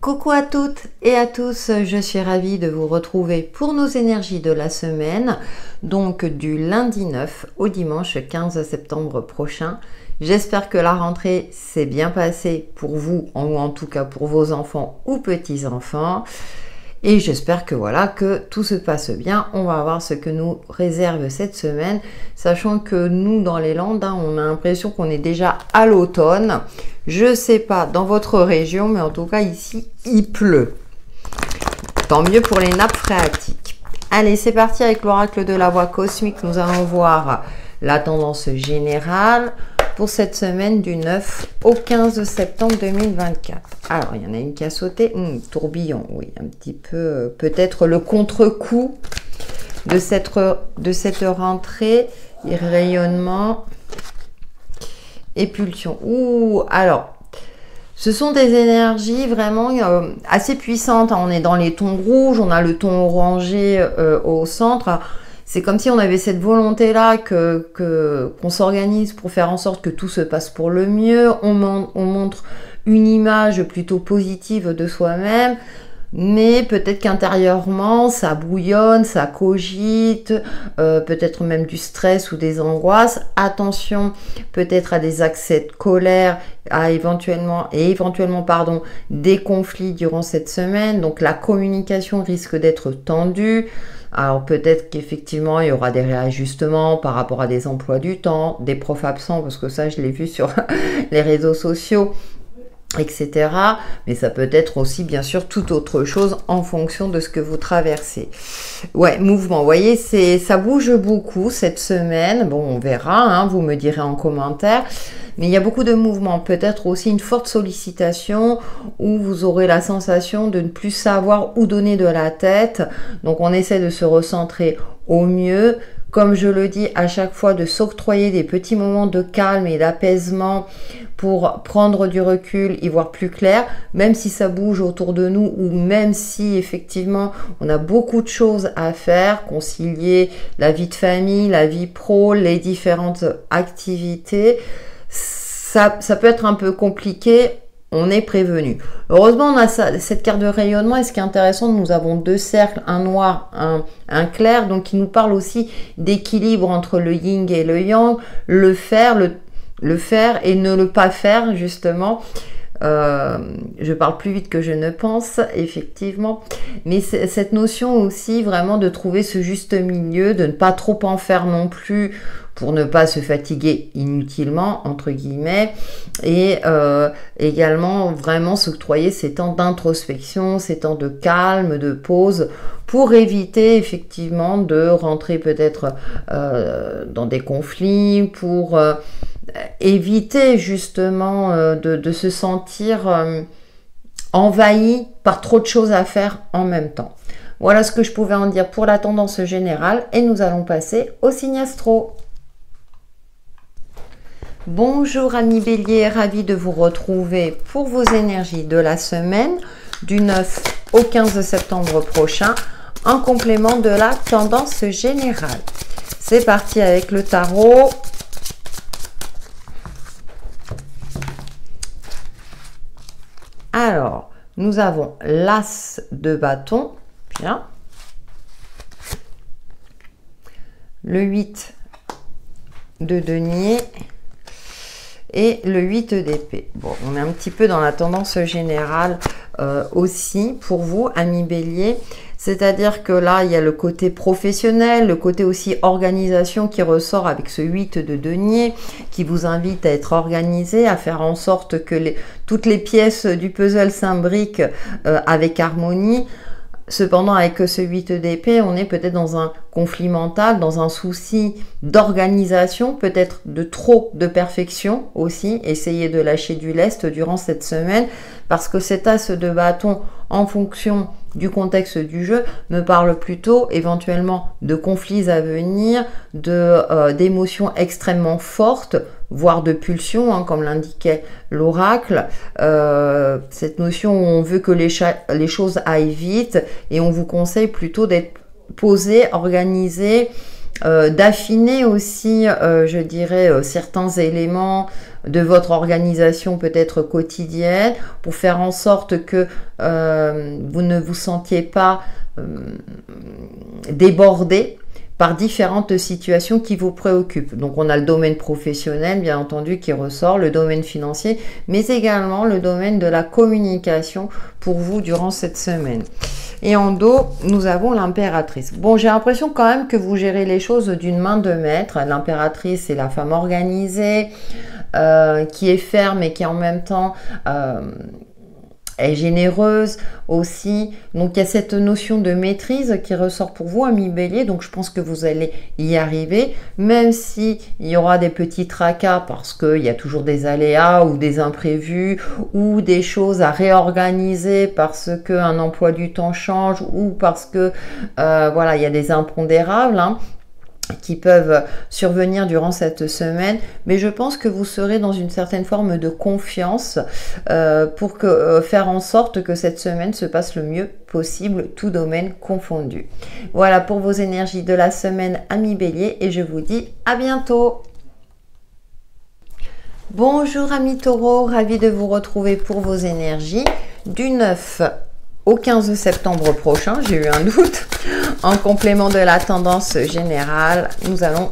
Coucou à toutes et à tous, je suis ravie de vous retrouver pour nos énergies de la semaine, donc du lundi 9 au dimanche 15 septembre prochain. J'espère que la rentrée s'est bien passée pour vous, ou en tout cas pour vos enfants ou petits-enfants. Et j'espère que voilà, que tout se passe bien. On va voir ce que nous réserve cette semaine, sachant que nous, dans les Landes, on a l'impression qu'on est déjà à l'automne. Je sais pas dans votre région, mais en tout cas ici, il pleut. Tant mieux pour les nappes phréatiques. Allez, c'est parti avec l'oracle de la voix cosmique. Nous allons voir la tendance générale pour cette semaine du 9 au 15 septembre 2024. Alors, il y en a une qui a sauté. Tourbillon, oui, un petit peu, peut-être le contre-coup de cette rentrée. Rayonnement et pulsion. Alors, ce sont des énergies vraiment assez puissantes. On est dans les tons rouges, on a le ton orangé au centre. C'est comme si on avait cette volonté-là qu'on s'organise pour faire en sorte que tout se passe pour le mieux. On montre une image plutôt positive de soi-même, mais peut-être qu'intérieurement, ça bouillonne, ça cogite, peut-être même du stress ou des angoisses. Attention peut-être à des accès de colère, à éventuellement des conflits durant cette semaine. Donc la communication risque d'être tendue. Alors peut-être qu'effectivement il y aura des réajustements par rapport à des emplois du temps, des profs absents, parce que ça je l'ai vu sur les réseaux sociaux, etc. Mais ça peut être aussi bien sûr toute autre chose en fonction de ce que vous traversez. Ouais, mouvement, vous voyez, ça bouge beaucoup cette semaine. Bon, on verra, vous me direz en commentaire. Mais il y a beaucoup de mouvements, peut-être aussi une forte sollicitation où vous aurez la sensation de ne plus savoir où donner de la tête. Donc on essaie de se recentrer au mieux. Comme je le dis à chaque fois, de s'octroyer des petits moments de calme et d'apaisement pour prendre du recul, y voir plus clair, même si ça bouge autour de nous ou même si effectivement on a beaucoup de choses à faire, concilier la vie de famille, la vie pro, les différentes activités. Ça peut être un peu compliqué, on est prévenu. Heureusement, on a cette carte de rayonnement, et ce qui est intéressant, nous avons deux cercles, un noir, un clair, donc qui nous parle aussi d'équilibre entre le yin et le yang, le faire et ne le pas faire, justement. Je parle plus vite que je ne pense, effectivement, mais cette notion aussi vraiment de trouver ce juste milieu, de ne pas trop en faire non plus pour ne pas se fatiguer inutilement, entre guillemets, et également vraiment s'octroyer ces temps d'introspection, ces temps de calme, de pause, pour éviter effectivement de rentrer peut-être dans des conflits, pour éviter justement de se sentir envahi par trop de choses à faire en même temps. Voilà ce que je pouvais en dire pour la tendance générale, et nous allons passer au signe astro. Bonjour amis Bélier, ravi de vous retrouver pour vos énergies de la semaine du 9 au 15 septembre prochain, en complément de la tendance générale. C'est parti avec le tarot. Alors, nous avons l'As de bâton, bien, le 8 de denier et le 8 d'épée. Bon, on est un petit peu dans la tendance générale aussi pour vous, amis Bélier. C'est-à-dire que là, il y a le côté professionnel, le côté aussi organisation qui ressort avec ce 8 de denier, qui vous invite à être organisé, à faire en sorte que toutes les pièces du puzzle s'imbriquent avec harmonie. Cependant, avec ce 8 d'épée, on est peut-être dans un conflit mental, dans un souci d'organisation, peut-être de trop de perfection aussi. Essayez de lâcher du lest durant cette semaine, parce que cet as de bâton, en fonction du contexte du jeu, me parle plutôt éventuellement de conflits à venir, d'émotions extrêmement fortes, voire de pulsions, comme l'indiquait l'oracle. Cette notion où on veut que les choses aillent vite, et on vous conseille plutôt d'être posé, organisé, d'affiner aussi, je dirais, certains éléments de votre organisation peut-être quotidienne pour faire en sorte que vous ne vous sentiez pas débordé par différentes situations qui vous préoccupent. Donc on a le domaine professionnel, bien entendu, qui ressort, le domaine financier, mais également le domaine de la communication pour vous durant cette semaine. Et en dos, nous avons l'impératrice. Bon, j'ai l'impression quand même que vous gérez les choses d'une main de maître. L'impératrice, c'est la femme organisée, qui est ferme et qui en même temps est généreuse aussi. Donc il y a cette notion de maîtrise qui ressort pour vous, ami Bélier. Donc je pense que vous allez y arriver, même si il y aura des petits tracas parce qu'il y a toujours des aléas ou des imprévus ou des choses à réorganiser parce qu'un emploi du temps change ou parce que voilà, il y a des impondérables, hein, qui peuvent survenir durant cette semaine, mais je pense que vous serez dans une certaine forme de confiance pour faire en sorte que cette semaine se passe le mieux possible, tout domaine confondu. Voilà pour vos énergies de la semaine, amis Bélier, et je vous dis à bientôt. Bonjour amis Taureau, ravi de vous retrouver pour vos énergies du 9 au 15 septembre prochain, j'ai eu un doute. En complément de la tendance générale, nous allons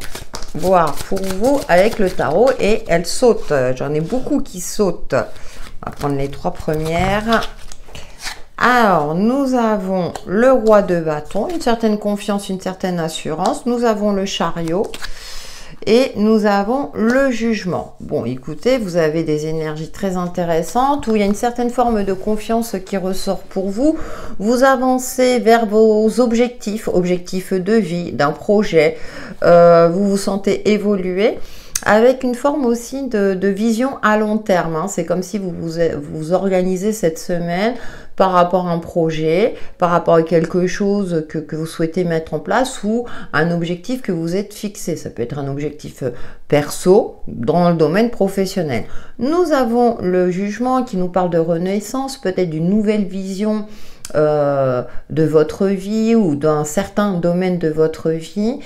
voir pour vous avec le tarot et elle saute. J'en ai beaucoup qui sautent. On va prendre les trois premières. Alors, nous avons le roi de bâton, une certaine confiance, une certaine assurance. Nous avons le chariot. Et nous avons le jugement. Bon, écoutez, vous avez des énergies très intéressantes où il y a une certaine forme de confiance qui ressort pour vous. Vous avancez vers vos objectifs, objectifs de vie, d'un projet. Vous vous sentez évoluer avec une forme aussi de vision à long terme. Hein. C'est comme si vous organisez cette semaine par rapport à un projet, par rapport à quelque chose que vous souhaitez mettre en place ou un objectif que vous êtes fixé. Ça peut être un objectif perso dans le domaine professionnel. Nous avons le jugement qui nous parle de renaissance, peut-être d'une nouvelle vision de votre vie ou d'un certain domaine de votre vie.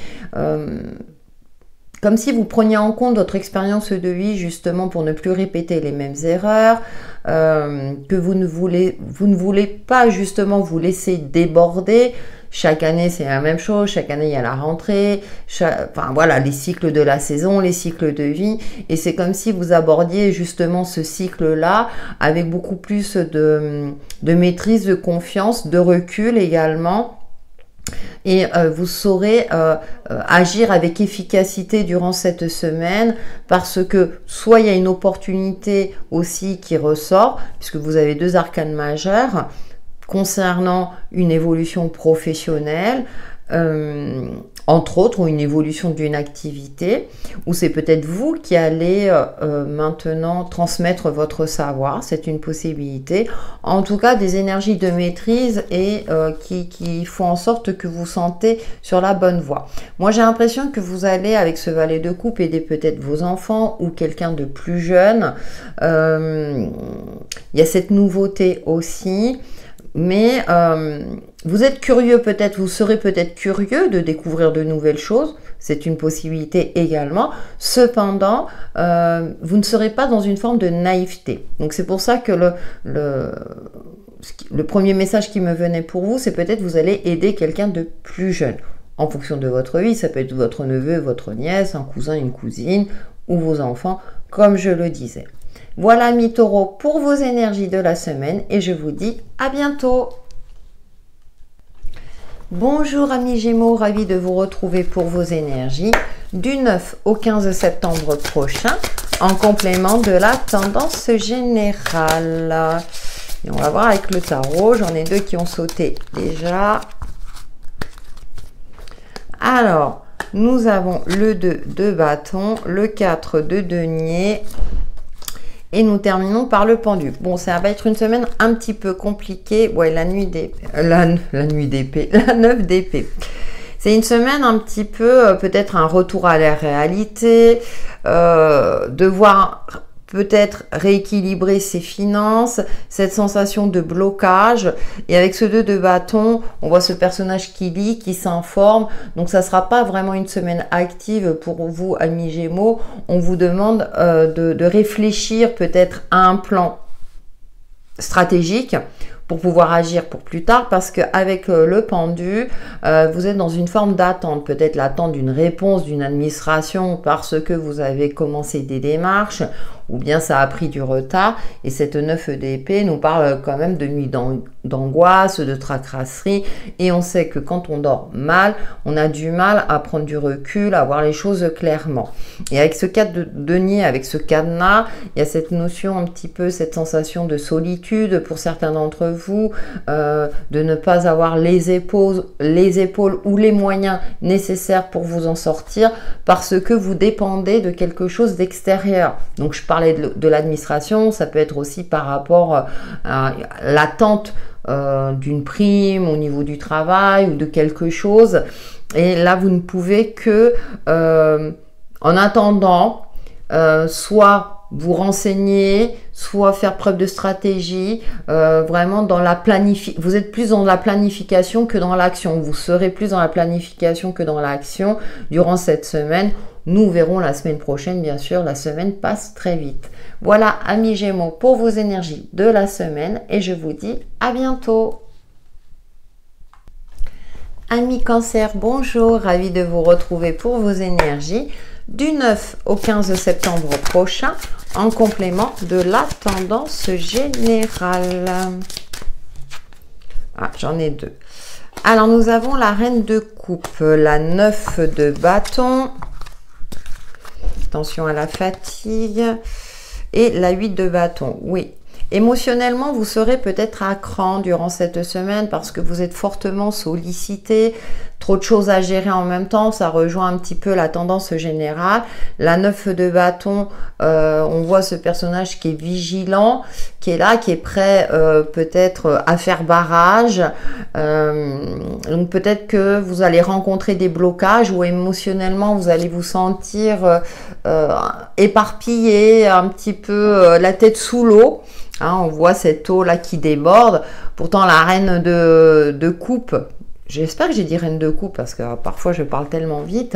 Comme si vous preniez en compte votre expérience de vie justement pour ne plus répéter les mêmes erreurs, que vous ne voulez pas justement vous laisser déborder. Chaque année, c'est la même chose. Chaque année, il y a la rentrée. Enfin, voilà, les cycles de la saison, les cycles de vie. Et c'est comme si vous abordiez justement ce cycle-là avec beaucoup plus de maîtrise, de confiance, de recul également. Et vous saurez agir avec efficacité durant cette semaine parce que soit il y a une opportunité aussi qui ressort, puisque vous avez deux arcanes majeures concernant une évolution professionnelle, entre autres, ou une évolution d'une activité, ou c'est peut-être vous qui allez maintenant transmettre votre savoir, c'est une possibilité. En tout cas, des énergies de maîtrise et qui font en sorte que vous sentez sur la bonne voie. Moi, j'ai l'impression que vous allez, avec ce valet de coupe, aider peut-être vos enfants ou quelqu'un de plus jeune. Il y a cette nouveauté aussi. Mais vous êtes curieux peut-être, vous serez peut-être curieux de découvrir de nouvelles choses, c'est une possibilité également. Cependant, vous ne serez pas dans une forme de naïveté. Donc c'est pour ça que le premier message qui me venait pour vous, c'est peut-être vous allez aider quelqu'un de plus jeune. En fonction de votre vie, ça peut être votre neveu, votre nièce, un cousin, une cousine ou vos enfants, comme je le disais. Voilà, amis Taureaux, pour vos énergies de la semaine et je vous dis à bientôt. Bonjour, amis Gémeaux, ravi de vous retrouver pour vos énergies du 9 au 15 septembre prochain en complément de la tendance générale. Et on va voir avec le tarot, j'en ai deux qui ont sauté déjà. Alors, nous avons le 2 de bâton, le 4 de denier. Et nous terminons par le pendu. Bon, ça va être une semaine un petit peu compliquée. Ouais, la nuit d'épée. La 9 d'épée. C'est une semaine un petit peu, peut-être un retour à la réalité. Devoir peut-être rééquilibrer ses finances, cette sensation de blocage. Et avec ce 2 de bâton, on voit ce personnage qui lit, qui s'informe. Donc ça ne sera pas vraiment une semaine active pour vous, amis Gémeaux. On vous demande de réfléchir peut-être à un plan stratégique pour pouvoir agir pour plus tard, parce qu'avec le pendu, vous êtes dans une forme d'attente, peut-être l'attente d'une réponse d'une administration parce que vous avez commencé des démarches, ou bien ça a pris du retard. Et cette 9 d'épée nous parle quand même de nuit d'angoisse, de tracasserie, et on sait que quand on dort mal, on a du mal à prendre du recul, à voir les choses clairement. Et avec ce 4 de denier, avec ce cadenas, il y a cette notion un petit peu, cette sensation de solitude pour certains d'entre vous, de ne pas avoir les épaules ou les moyens nécessaires pour vous en sortir, parce que vous dépendez de quelque chose d'extérieur. Donc je parlais de l'administration, ça peut être aussi par rapport à l'attente d'une prime au niveau du travail ou de quelque chose. Et là, vous ne pouvez que, en attendant, soit vous renseigner, soit faire preuve de stratégie, vraiment dans la planification. Vous êtes plus dans la planification que dans l'action. Vous serez plus dans la planification que dans l'action durant cette semaine. Nous verrons la semaine prochaine, bien sûr, la semaine passe très vite. Voilà, amis Gémeaux, pour vos énergies de la semaine, et je vous dis à bientôt. Amis Cancer, bonjour, ravi de vous retrouver pour vos énergies du 9 au 15 septembre prochain, en complément de la tendance générale. Ah, j'en ai deux. Alors, nous avons la reine de coupe, la 9 de bâton. Attention à la fatigue. Et la 8 de bâton, oui. Émotionnellement, vous serez peut-être à cran durant cette semaine parce que vous êtes fortement sollicité, trop de choses à gérer en même temps, ça rejoint un petit peu la tendance générale. La 9 de bâton, on voit ce personnage qui est vigilant, qui est là, qui est prêt peut-être à faire barrage. Donc peut-être que vous allez rencontrer des blocages ou émotionnellement vous allez vous sentir éparpillé, un petit peu la tête sous l'eau. Hein, on voit cette eau là qui déborde. Pourtant la reine de coupe, j'espère que j'ai dit reine de coupe parce que parfois je parle tellement vite,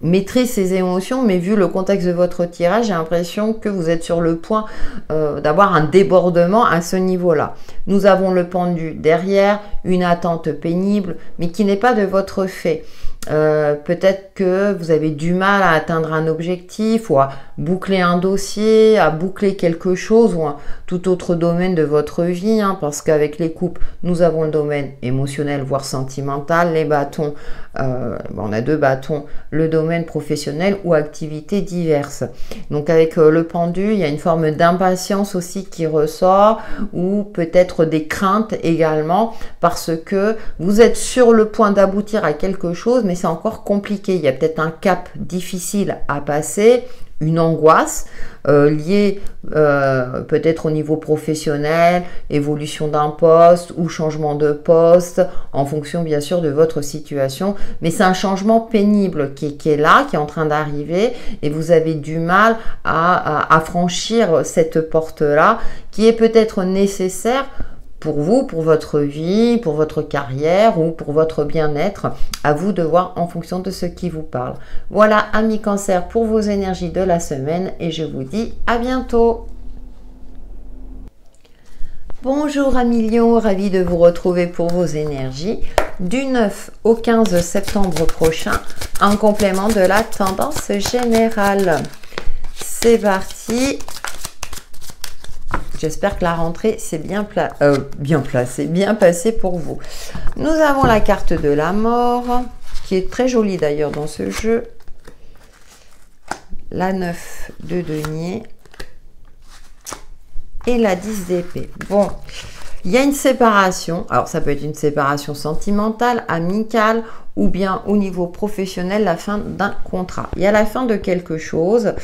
maîtrise ses émotions, mais vu le contexte de votre tirage, j'ai l'impression que vous êtes sur le point d'avoir un débordement à ce niveau-là. Nous avons le pendu derrière, une attente pénible, mais qui n'est pas de votre fait. Peut-être que vous avez du mal à atteindre un objectif ou à boucler un dossier, à boucler quelque chose ou un tout autre domaine de votre vie, hein, parce qu'avec les coupes, nous avons le domaine émotionnel, voire sentimental, les bâtons, on a deux bâtons, le domaine professionnel ou activités diverses. Donc avec le pendu, il y a une forme d'impatience aussi qui ressort, ou peut-être des craintes également, parce que vous êtes sur le point d'aboutir à quelque chose, mais c'est encore compliqué. Il y a peut-être un cap difficile à passer, une angoisse liée peut-être au niveau professionnel, évolution d'un poste ou changement de poste, en fonction bien sûr de votre situation. Mais c'est un changement pénible qui est là, qui est en train d'arriver, et vous avez du mal à franchir cette porte-là, qui est peut-être nécessaire pour vous, pour votre vie, pour votre carrière ou pour votre bien-être. À vous de voir en fonction de ce qui vous parle. Voilà, amis Cancer, pour vos énergies de la semaine, et je vous dis à bientôt. Bonjour amis Lions, ravi de vous retrouver pour vos énergies du 9 au 15 septembre prochain, en complément de la tendance générale. C'est parti. J'espère que la rentrée s'est bien placée, bien passée pour vous. Nous avons la carte de la mort, qui est très jolie d'ailleurs dans ce jeu. La 9 de denier. Et la 10 d'épée. Bon, il y a une séparation. Alors ça peut être une séparation sentimentale, amicale, ou bien au niveau professionnel, la fin d'un contrat. Il y a la fin de quelque chose,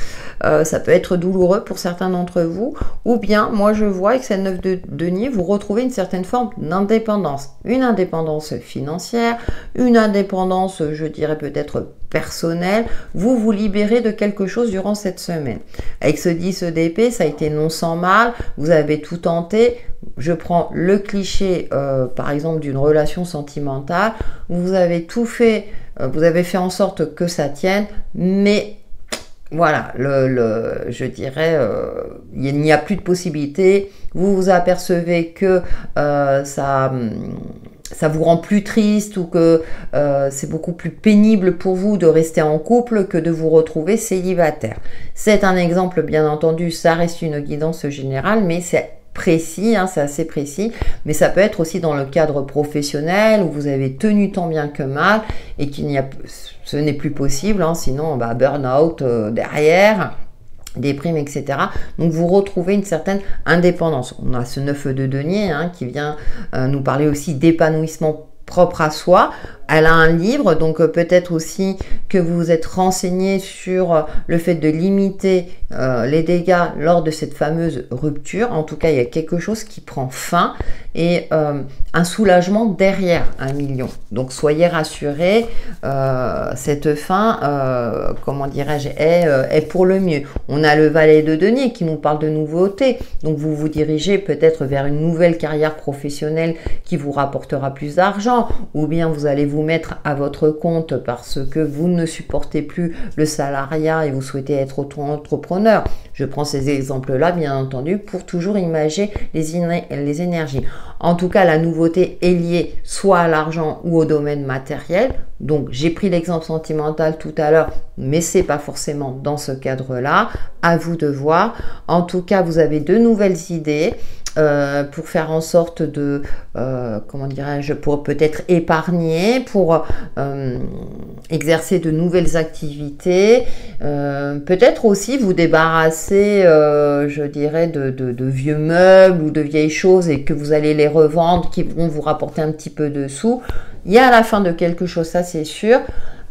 ça peut être douloureux pour certains d'entre vous, ou bien moi je vois avec cette 9 de denier, vous retrouvez une certaine forme d'indépendance. Une indépendance financière, une indépendance, je dirais peut-être personnelle, vous vous libérez de quelque chose durant cette semaine. Avec ce 10 d'épée, ça a été non sans mal, vous avez tout tenté. Je prends le cliché par exemple d'une relation sentimentale, vous avez tout fait, vous avez fait en sorte que ça tienne, mais voilà, je dirais, il n'y a plus de possibilité, vous vous apercevez que ça vous rend plus triste ou que c'est beaucoup plus pénible pour vous de rester en couple que de vous retrouver célibataire. C'est un exemple, bien entendu, ça reste une guidance générale, mais c'est précis, hein, c'est assez précis, mais ça peut être aussi dans le cadre professionnel où vous avez tenu tant bien que mal et ce n'est plus possible, hein, sinon burn-out derrière, déprime, etc. Donc vous retrouvez une certaine indépendance. On a ce 9 de denier hein, qui vient nous parler aussi d'épanouissement propre à soi. Elle a un livre, donc peut-être aussi que vous vous êtes renseigné sur le fait de limiter les dégâts lors de cette fameuse rupture. En tout cas, il y a quelque chose qui prend fin et un soulagement derrière 1 million. Donc soyez rassurés, cette fin, comment dirais-je, est pour le mieux. On a le valet de denier qui nous parle de nouveautés. Donc vous vous dirigez peut-être vers une nouvelle carrière professionnelle qui vous rapportera plus d'argent, ou bien vous allez vous mettre à votre compte parce que vous ne supportez plus le salariat et vous souhaitez être auto-entrepreneur. Je prends ces exemples-là, bien entendu, pour toujours imager les énergies. En tout cas, la nouveauté est liée soit à l'argent ou au domaine matériel. Donc, j'ai pris l'exemple sentimental tout à l'heure, mais c'est pas forcément dans ce cadre-là. À vous de voir. En tout cas, vous avez de nouvelles idées. Pour faire en sorte de, comment dirais-je, pour peut-être épargner, pour exercer de nouvelles activités, peut-être aussi vous débarrasser, je dirais, de vieux meubles ou de vieilles choses et que vous allez les revendre, qui vont vous rapporter un petit peu de sous. Il y a la fin de quelque chose, ça c'est sûr,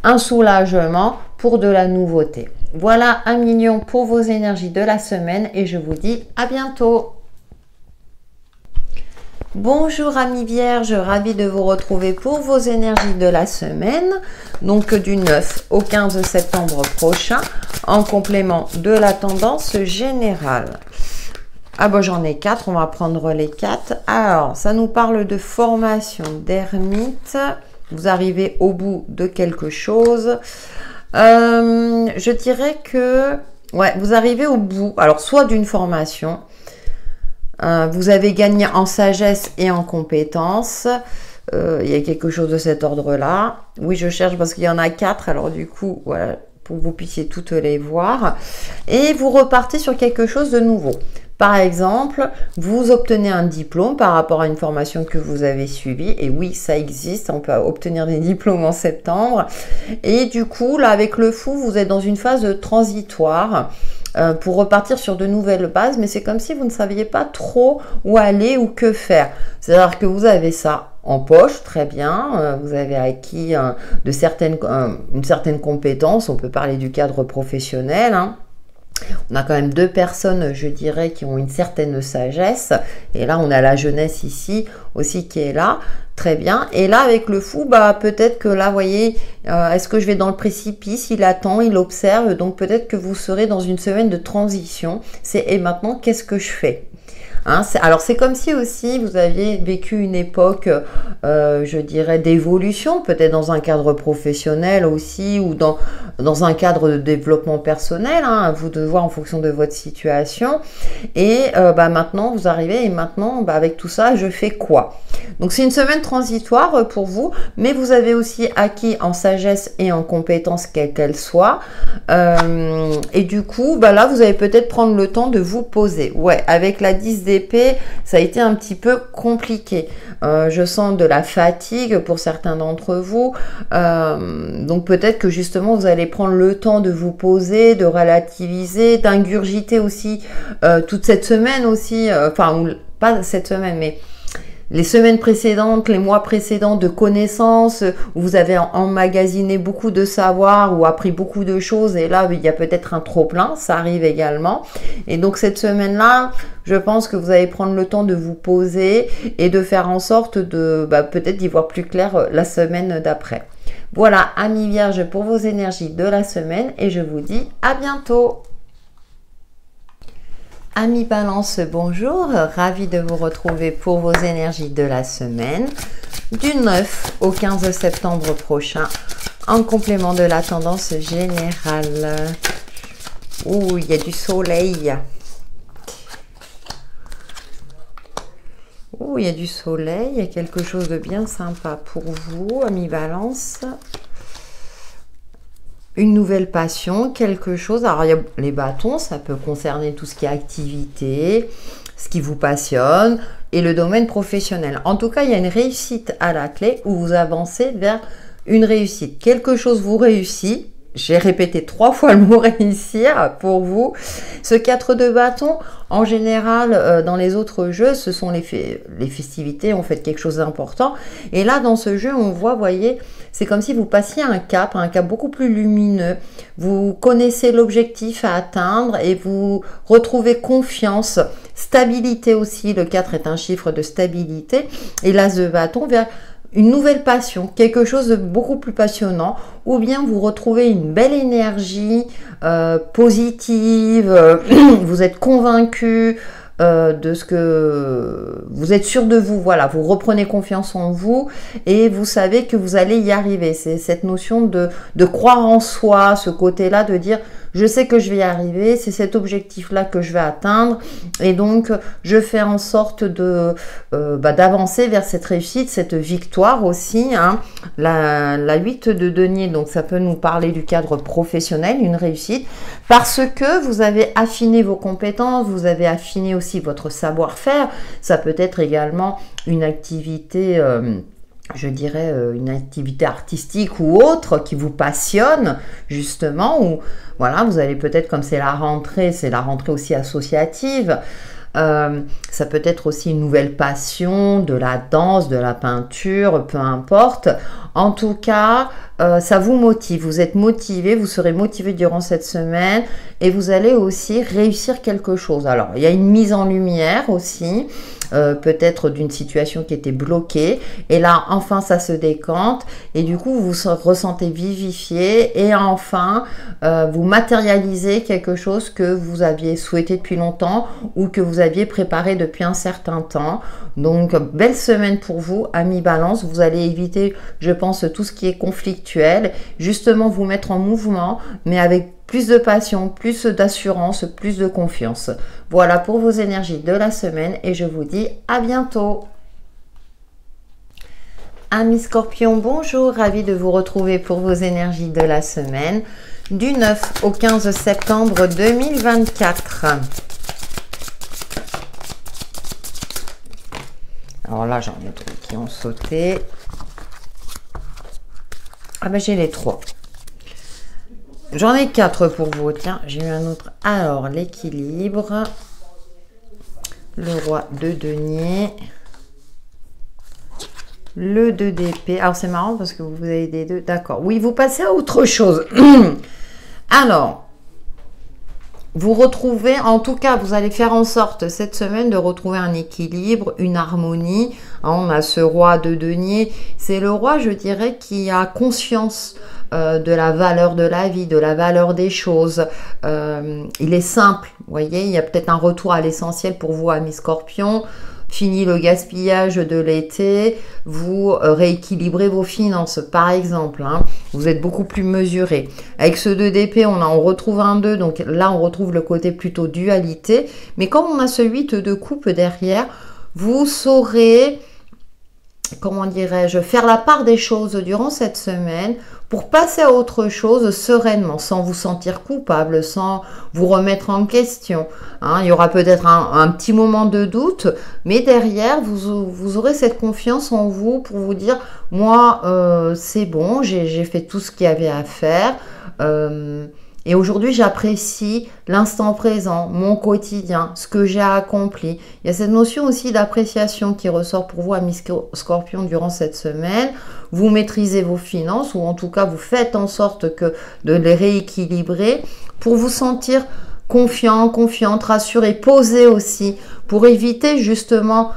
un soulagement pour de la nouveauté. Voilà 1 million pour vos énergies de la semaine et je vous dis à bientôt. Bonjour amis vierges, ravi de vous retrouver pour vos énergies de la semaine, donc du 9 au 15 septembre prochain, en complément de la tendance générale. Ah bah j'en ai 4, on va prendre les 4. Alors, ça nous parle de formation d'ermite, vous arrivez au bout de quelque chose. Je dirais que, ouais, vous arrivez au bout, alors soit d'une formation, vous avez gagné en sagesse et en compétences. Il y a quelque chose de cet ordre-là. Oui, je cherche parce qu'il y en a 4. Alors du coup, voilà, pour que vous puissiez toutes les voir. Et vous repartez sur quelque chose de nouveau. Par exemple, vous obtenez un diplôme par rapport à une formation que vous avez suivie. Et oui, ça existe. On peut obtenir des diplômes en septembre. Et du coup, là, avec le fou, vous êtes dans une phase transitoire. Pour repartir sur de nouvelles bases, mais c'est comme si vous ne saviez pas trop où aller ou que faire. C'est-à-dire que vous avez ça en poche, très bien, vous avez acquis une certaine compétence, on peut parler du cadre professionnel, hein. On a quand même 2 personnes, je dirais, qui ont une certaine sagesse. Et là, on a la jeunesse ici aussi qui est là. Très bien. Et là, avec le fou, peut-être que là, vous voyez, est-ce que je vais dans le précipice? Il attend, il observe. Donc, peut-être que vous serez dans une semaine de transition. Et maintenant, qu'est-ce que je fais? Hein, alors c'est comme si aussi vous aviez vécu une époque, je dirais, d'évolution, peut-être dans un cadre professionnel aussi, ou dans un cadre de développement personnel, hein, à vous de voir en fonction de votre situation. Et maintenant vous arrivez, et maintenant avec tout ça, je fais quoi? Donc c'est une semaine transitoire pour vous, mais vous avez aussi acquis en sagesse et en compétences quelles qu'elles soient. Et du coup, là vous allez peut-être prendre le temps de vous poser. Ouais, avec la 10 d'épée, ça a été un petit peu compliqué. Je sens de la fatigue pour certains d'entre vous. Donc peut-être que justement vous allez prendre le temps de vous poser, de relativiser, d'ingurgiter aussi toute cette semaine aussi. Enfin, pas cette semaine, mais les semaines précédentes, les mois précédents de connaissances, où vous avez emmagasiné beaucoup de savoir ou appris beaucoup de choses, et là il y a peut-être un trop-plein, ça arrive également. Et donc cette semaine-là, je pense que vous allez prendre le temps de vous poser et de faire en sorte de peut-être d'y voir plus clair la semaine d'après. Voilà, amis vierges, pour vos énergies de la semaine, et je vous dis à bientôt. Amis Balance, bonjour, ravi de vous retrouver pour vos énergies de la semaine, du 9 au 15 septembre prochain, en complément de la tendance générale. Ouh, il y a du soleil. Ouh, il y a du soleil, il y a quelque chose de bien sympa pour vous, amis Balance. Une nouvelle passion, quelque chose. Alors, il y a les bâtons, ça peut concerner tout ce qui est activité, ce qui vous passionne et le domaine professionnel. En tout cas, il y a une réussite à la clé où vous avancez vers une réussite. Quelque chose vous réussit. J'ai répété 3 fois le mot réussir pour vous. Ce 4 de bâton, en général, dans les autres jeux, ce sont les festivités, on fait quelque chose d'important. Et là, dans ce jeu, on voit, voyez, c'est comme si vous passiez un cap beaucoup plus lumineux. Vous connaissez l'objectif à atteindre et vous retrouvez confiance, stabilité aussi. Le 4 est un chiffre de stabilité. Et l'As de bâton vers une nouvelle passion, quelque chose de beaucoup plus passionnant, ou bien vous retrouvez une belle énergie positive, vous êtes convaincu de ce que vous êtes sûr de vous, voilà, vous reprenez confiance en vous et vous savez que vous allez y arriver. C'est cette notion de croire en soi, ce côté-là de dire je sais que je vais y arriver, c'est cet objectif-là que je vais atteindre et donc je fais en sorte de d'avancer vers cette réussite, cette victoire aussi. Hein. La 8 de denier, donc ça peut nous parler du cadre professionnel, une réussite, parce que vous avez affiné vos compétences, vous avez affiné aussi votre savoir-faire. Ça peut être également une activité... je dirais une activité artistique ou autre qui vous passionne justement, ou voilà, vous allez peut-être, comme c'est la rentrée aussi associative, ça peut être aussi une nouvelle passion, de la danse, de la peinture, peu importe. En tout cas, ça vous motive, vous êtes motivé, vous serez motivé durant cette semaine et vous allez aussi réussir quelque chose. Alors, il y a une mise en lumière aussi, peut-être d'une situation qui était bloquée et là, enfin, ça se décante et du coup, vous vous ressentez vivifié et enfin, vous matérialisez quelque chose que vous aviez souhaité depuis longtemps ou que vous aviez préparé depuis un certain temps. Donc, belle semaine pour vous, amis Balance. Vous allez éviter, je pense, tout ce qui est conflictuel. Justement, vous mettre en mouvement, mais avec plus de passion, plus d'assurance, plus de confiance. Voilà pour vos énergies de la semaine et je vous dis à bientôt. Amis Scorpion, bonjour, ravi de vous retrouver pour vos énergies de la semaine du 9 au 15 septembre 2024. Alors là, j'en ai d'autres qui ont sauté. Ah ben j'ai les 3. J'en ai 4 pour vous. Tiens, j'ai eu un autre. Alors, l'équilibre. Le roi de denier. Le 2 d'épée. Alors, c'est marrant parce que vous avez des 2. D'accord. Oui, vous passez à autre chose. Alors, vous retrouvez, en tout cas, vous allez faire en sorte cette semaine de retrouver un équilibre, une harmonie. On a ce roi de denier. C'est le roi, je dirais, qui a conscience de la valeur de la vie, de la valeur des choses. Il est simple, vous voyez, il y a peut-être un retour à l'essentiel pour vous, amis Scorpions. Fini le gaspillage de l'été, vous rééquilibrez vos finances, par exemple. Hein, vous êtes beaucoup plus mesuré. Avec ce 2 d'épée, on retrouve un 2, donc là, on retrouve le côté plutôt dualité. Mais comme on a ce 8 de coupe derrière, vous saurez, comment dirais-je, faire la part des choses durant cette semaine pour passer à autre chose sereinement, sans vous sentir coupable, sans vous remettre en question. Hein, il y aura peut-être un petit moment de doute, mais derrière, vous aurez cette confiance en vous pour vous dire, moi, c'est bon, j'ai fait tout ce qu'il y avait à faire. Et aujourd'hui, j'apprécie l'instant présent, mon quotidien, ce que j'ai accompli. Il y a cette notion aussi d'appréciation qui ressort pour vous, amis Scorpion, durant cette semaine. Vous maîtrisez vos finances, ou en tout cas, vous faites en sorte de les rééquilibrer pour vous sentir confiant, confiante, rassuré, posé aussi, pour éviter justement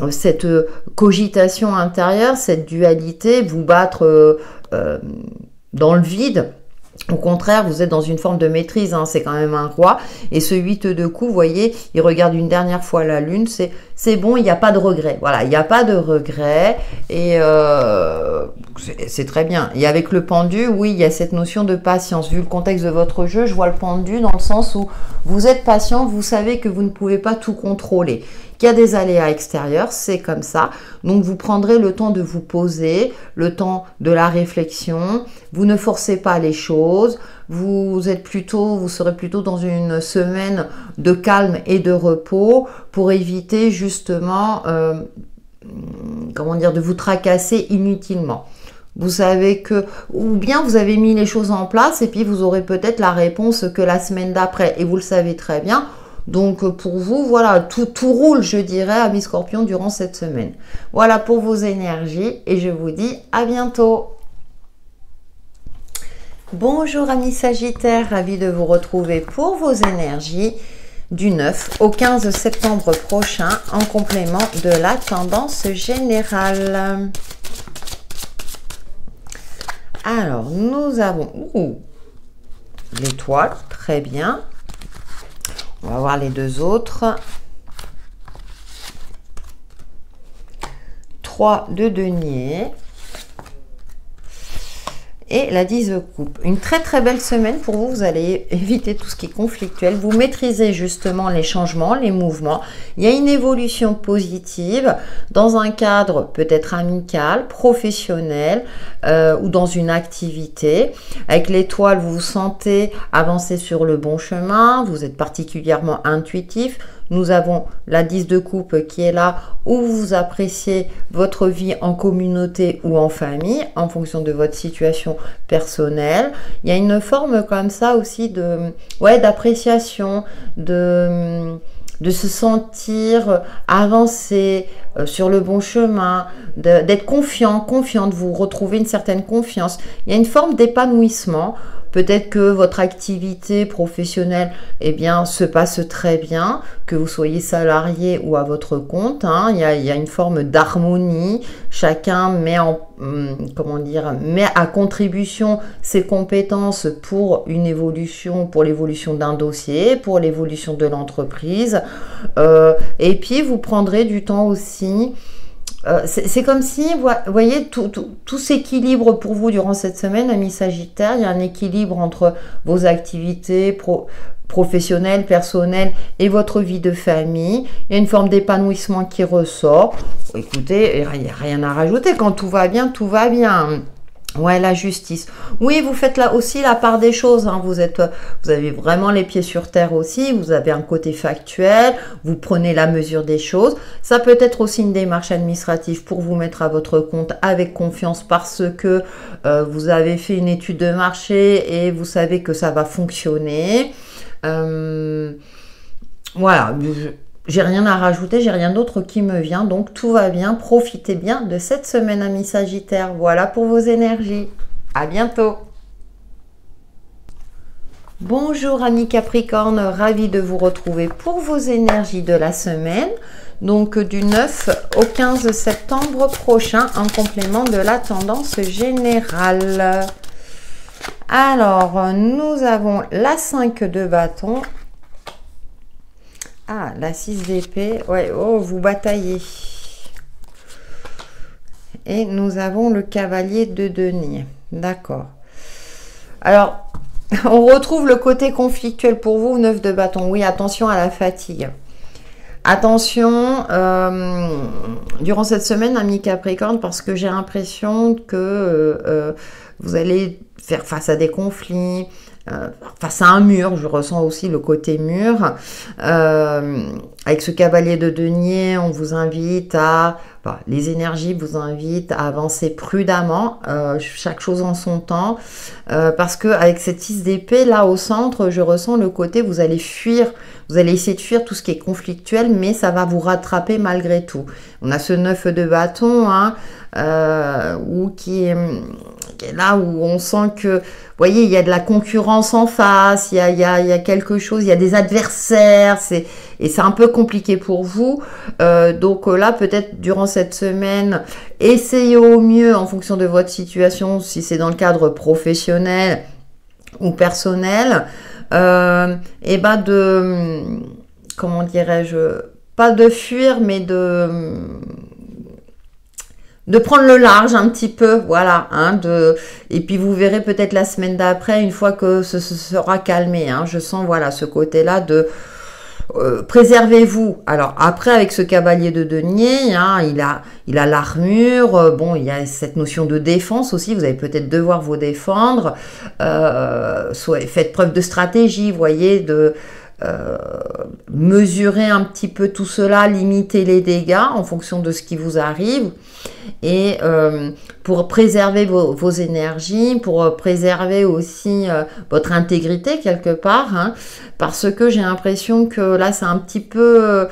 cette cogitation intérieure, cette dualité, vous battre dans le vide. Au contraire, vous êtes dans une forme de maîtrise, hein, c'est quand même un roi. Et ce 8 de coups, vous voyez, il regarde une dernière fois la lune, c'est bon, il n'y a pas de regret. Voilà, il n'y a pas de regret et c'est très bien. Et avec le pendu, oui, il y a cette notion de patience. Vu le contexte de votre jeu, je vois le pendu dans le sens où vous êtes patient, vous savez que vous ne pouvez pas tout contrôler. Qu'il y a des aléas extérieurs, c'est comme ça. Donc, vous prendrez le temps de vous poser, le temps de la réflexion. Vous ne forcez pas les choses. Vous serez plutôt dans une semaine de calme et de repos pour éviter justement, de vous tracasser inutilement. Vous savez que, ou bien vous avez mis les choses en place et puis vous aurez peut-être la réponse que la semaine d'après. Et vous le savez très bien. Donc pour vous, voilà, tout roule, je dirais, amis Scorpion, durant cette semaine. Voilà pour vos énergies et je vous dis à bientôt. Bonjour amis Sagittaires, ravi de vous retrouver pour vos énergies du 9 au 15 septembre prochain en complément de la tendance générale. Alors, nous avons l'étoile, très bien. On va voir les deux autres. 3 de denier. Et la 10 de coupe. Une très très belle semaine pour vous. Vous allez éviter tout ce qui est conflictuel. Vous maîtrisez justement les changements, les mouvements. Il y a une évolution positive dans un cadre peut-être amical, professionnel ou dans une activité. Avec l'étoile, vous vous sentez avancer sur le bon chemin. Vous êtes particulièrement intuitif. Nous avons la 10 de coupe qui est là où vous appréciez votre vie en communauté ou en famille en fonction de votre situation personnelle. Il y a une forme comme ça aussi d'appréciation, de se sentir avancer sur le bon chemin, d'être confiante, vous retrouvez une certaine confiance. Il y a une forme d'épanouissement. Peut-être que votre activité professionnelle se passe très bien, que vous soyez salarié ou à votre compte. Hein. Il y a une forme d'harmonie. Chacun met à contribution ses compétences pour l'évolution d'un dossier, pour l'évolution de l'entreprise. Et puis, vous prendrez du temps aussi. C'est comme si, vous voyez, tout s'équilibre pour vous durant cette semaine, amis Sagittaires. Il y a un équilibre entre vos activités professionnelles, personnelles et votre vie de famille. Il y a une forme d'épanouissement qui ressort. Écoutez, il n'y a rien à rajouter. Quand tout va bien, tout va bien. Ouais, la justice. Oui, vous faites là aussi la part des choses. Hein. Vous avez vraiment les pieds sur terre aussi. Vous avez un côté factuel. Vous prenez la mesure des choses. Ça peut être aussi une démarche administrative pour vous mettre à votre compte avec confiance parce que vous avez fait une étude de marché et vous savez que ça va fonctionner. Voilà. J'ai rien à rajouter, j'ai rien d'autre qui me vient, donc tout va bien. Profitez bien de cette semaine, amis Sagittaires. Voilà pour vos énergies. À bientôt. Bonjour, amis Capricorne, ravi de vous retrouver pour vos énergies de la semaine. Donc du 9 au 15 septembre prochain, en complément de la tendance générale. Alors, nous avons la 5 de bâton. Ah, la 6 d'épée. Ouais, oh, vous bataillez. Et nous avons le cavalier de denier. D'accord. Alors, on retrouve le côté conflictuel pour vous, 9 de bâton. Oui, attention à la fatigue. Attention, durant cette semaine, amis Capricorne, parce que j'ai l'impression que vous allez faire face à des conflits, face à un mur. Je ressens aussi le côté mur. Avec ce cavalier de denier, on vous invite à... Enfin, les énergies vous invitent à avancer prudemment, chaque chose en son temps. Parce que avec cette 6 d'épée, là au centre, je ressens le côté, vous allez fuir. Vous allez essayer de fuir tout ce qui est conflictuel, mais ça va vous rattraper malgré tout. On a ce 9 de bâton, hein, qui est là où on sent que, vous voyez, il y a de la concurrence en face, il y a quelque chose, il y a des adversaires, et c'est un peu compliqué pour vous. Donc là, peut-être durant cette semaine, essayez au mieux, en fonction de votre situation, si c'est dans le cadre professionnel ou personnel, et ben comment dirais-je, pas de fuir, mais de prendre le large un petit peu, voilà, hein, et puis vous verrez peut-être la semaine d'après, une fois que ce sera calmé, hein, je sens, voilà, ce côté-là de préservez-vous. Alors après, avec ce cavalier de denier, hein, il a l'armure, bon, il y a cette notion de défense aussi, vous allez peut-être devoir vous défendre, faites preuve de stratégie, vous voyez, de mesurer un petit peu tout cela, limiter les dégâts en fonction de ce qui vous arrive, et pour préserver vos énergies, pour préserver aussi votre intégrité quelque part, hein, parce que j'ai l'impression que là c'est un petit peu...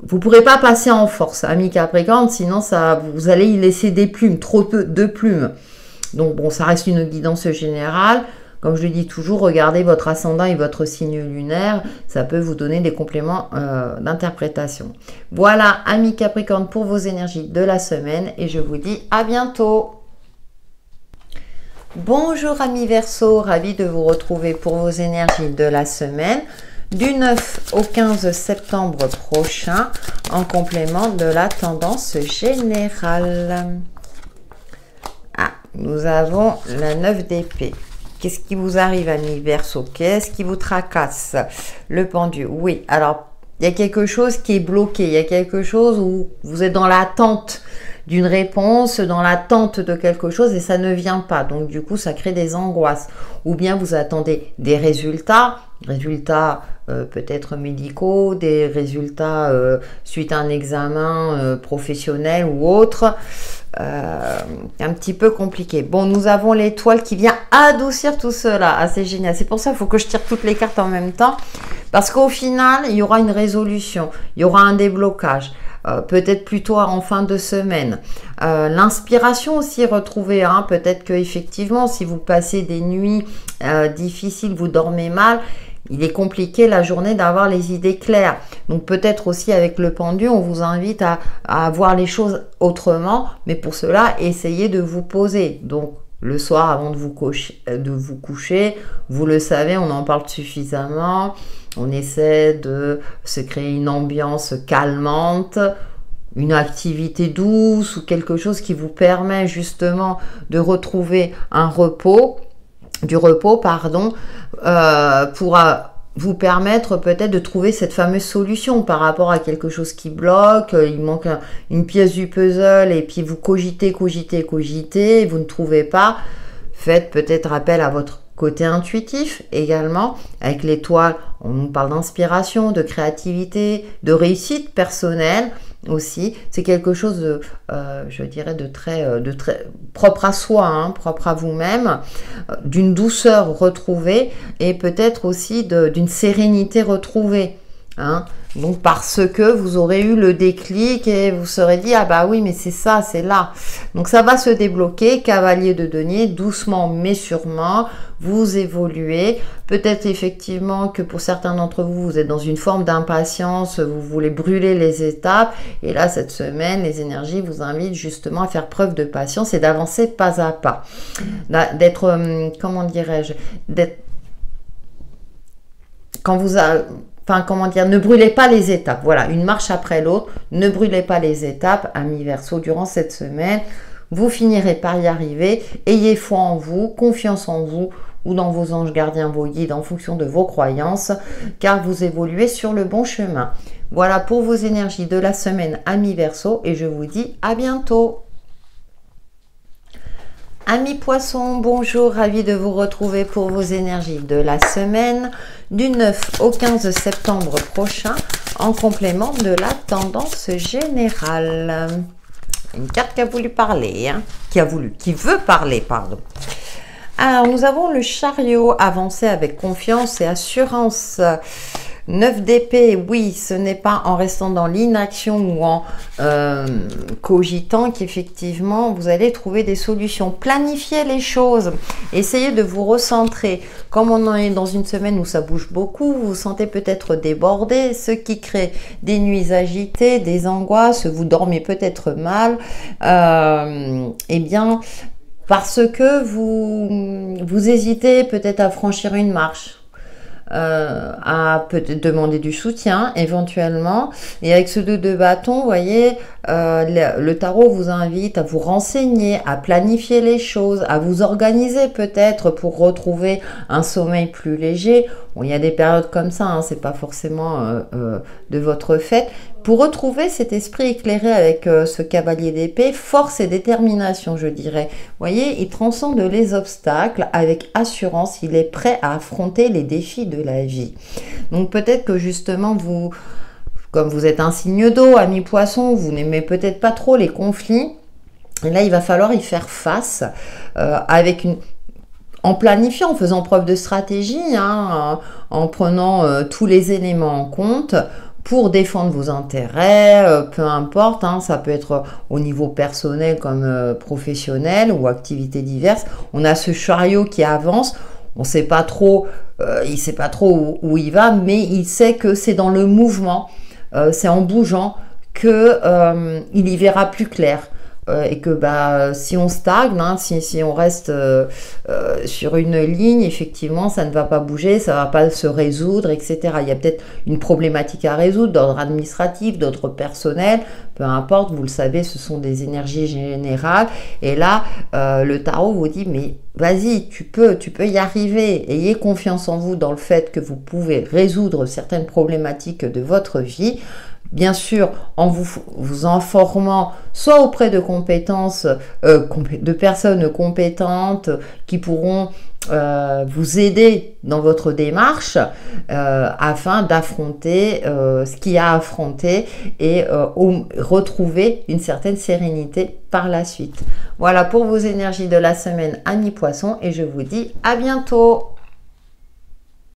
vous ne pourrez pas passer en force, ami Capricorne, sinon vous allez y laisser des plumes, trop peu de plumes. Donc bon, ça reste une guidance générale. Comme je le dis toujours, regardez votre ascendant et votre signe lunaire, ça peut vous donner des compléments d'interprétation. Voilà, amis Capricorne, pour vos énergies de la semaine, et je vous dis à bientôt. Bonjour amis Verseau, ravi de vous retrouver pour vos énergies de la semaine, du 9 au 15 septembre prochain, en complément de la tendance générale. Ah, nous avons la 9 d'épée. Qu'est-ce qui vous arrive, amis Verseau? Qu'est-ce qui vous tracasse? Le pendu. Oui, alors, il y a quelque chose qui est bloqué. Il y a quelque chose où vous êtes dans l'attente d'une réponse, dans l'attente de quelque chose et ça ne vient pas. Donc, du coup, ça crée des angoisses. Ou bien vous attendez des résultats peut-être médicaux, des résultats suite à un examen professionnel ou autre. Un petit peu compliqué. Bon, nous avons l'étoile qui vient adoucir tout cela. Ah, c'est génial. C'est pour ça qu'il faut que je tire toutes les cartes en même temps. Parce qu'au final, il y aura une résolution. Il y aura un déblocage. Peut-être plutôt en fin de semaine. L'inspiration aussi retrouvée. Hein. Peut-être que effectivement, si vous passez des nuits difficiles, vous dormez mal, il est compliqué la journée d'avoir les idées claires. Donc peut-être aussi avec le pendu, on vous invite à voir les choses autrement. Mais pour cela, essayez de vous poser. Donc le soir avant de vous coucher, vous le savez, on en parle suffisamment. On essaie de se créer une ambiance calmante, une activité douce ou quelque chose qui vous permet justement de retrouver du repos, pour vous permettre peut-être de trouver cette fameuse solution par rapport à quelque chose qui bloque, il manque une pièce du puzzle et puis vous cogitez, et vous ne trouvez pas. Faites peut-être appel à votre côté intuitif également. Avec l'étoile, on nous parle d'inspiration, de créativité, de réussite personnelle aussi. C'est quelque chose de, je dirais, de très propre à soi, hein, propre à vous-même, d'une douceur retrouvée et peut-être aussi d'une sérénité retrouvée. Hein. Donc parce que vous aurez eu le déclic et vous serez dit, ah bah oui, mais c'est ça, c'est là. Donc ça va se débloquer, cavalier de denier, doucement mais sûrement, vous évoluez. Peut-être effectivement que pour certains d'entre vous, vous êtes dans une forme d'impatience, vous voulez brûler les étapes. Et là, cette semaine, les énergies vous invitent justement à faire preuve de patience et d'avancer pas à pas. D'être, comment dirais-je, ne brûlez pas les étapes. Voilà, une marche après l'autre. Ne brûlez pas les étapes, amis Verseau, durant cette semaine. Vous finirez par y arriver. Ayez foi en vous, confiance en vous ou dans vos anges gardiens, vos guides, en fonction de vos croyances, car vous évoluez sur le bon chemin. Voilà pour vos énergies de la semaine, amis Verseau, et je vous dis à bientôt. Amis poissons, bonjour, ravi de vous retrouver pour vos énergies de la semaine du 9 au 15 septembre prochain en complément de la tendance générale. Une carte qui a voulu parler, hein, qui veut parler, pardon. Alors, nous avons le chariot avancé avec confiance et assurance. 9 d'épée, oui, ce n'est pas en restant dans l'inaction ou en cogitant qu'effectivement vous allez trouver des solutions. Planifiez les choses, essayez de vous recentrer. Comme on est dans une semaine où ça bouge beaucoup, vous vous sentez peut-être débordé, ce qui crée des nuits agitées, des angoisses, vous dormez peut-être mal, eh bien, parce que vous hésitez peut-être à franchir une marche. À peut-être demander du soutien éventuellement, et avec ce 2 de bâton, vous voyez, le tarot vous invite à vous renseigner, à planifier les choses, à vous organiser peut-être pour retrouver un sommeil plus léger. Bon, il y a des périodes comme ça, hein, c'est pas forcément de votre fait. Pour retrouver cet esprit éclairé avec ce cavalier d'épée, force et détermination, je dirais. Vous voyez, il transcende les obstacles avec assurance, il est prêt à affronter les défis de la vie. Donc peut-être que justement, vous, comme vous êtes un signe d'eau, ami poisson, vous n'aimez peut-être pas trop les conflits. Et là, il va falloir y faire face en planifiant, en faisant preuve de stratégie, hein, en prenant tous les éléments en compte, pour défendre vos intérêts, peu importe, hein, ça peut être au niveau personnel comme professionnel ou activités diverses. On a ce chariot qui avance, on sait pas trop, il sait pas trop où il va, mais il sait que c'est dans le mouvement, c'est en bougeant que il y verra plus clair. Et que si on stagne, hein, si on reste sur une ligne, effectivement, ça ne va pas bouger, ça ne va pas se résoudre, etc. Il y a peut-être une problématique à résoudre d'ordre administratif, d'ordre personnel, peu importe, vous le savez, ce sont des énergies générales. Et là, le tarot vous dit, mais vas-y, tu peux y arriver. Ayez confiance en vous dans le fait que vous pouvez résoudre certaines problématiques de votre vie. Bien sûr, en vous informant soit auprès de compétences, de personnes compétentes qui pourront vous aider dans votre démarche afin d'affronter ce qu'il y a à affronter et retrouver une certaine sérénité par la suite. Voilà pour vos énergies de la semaine, amis poissons, et je vous dis à bientôt.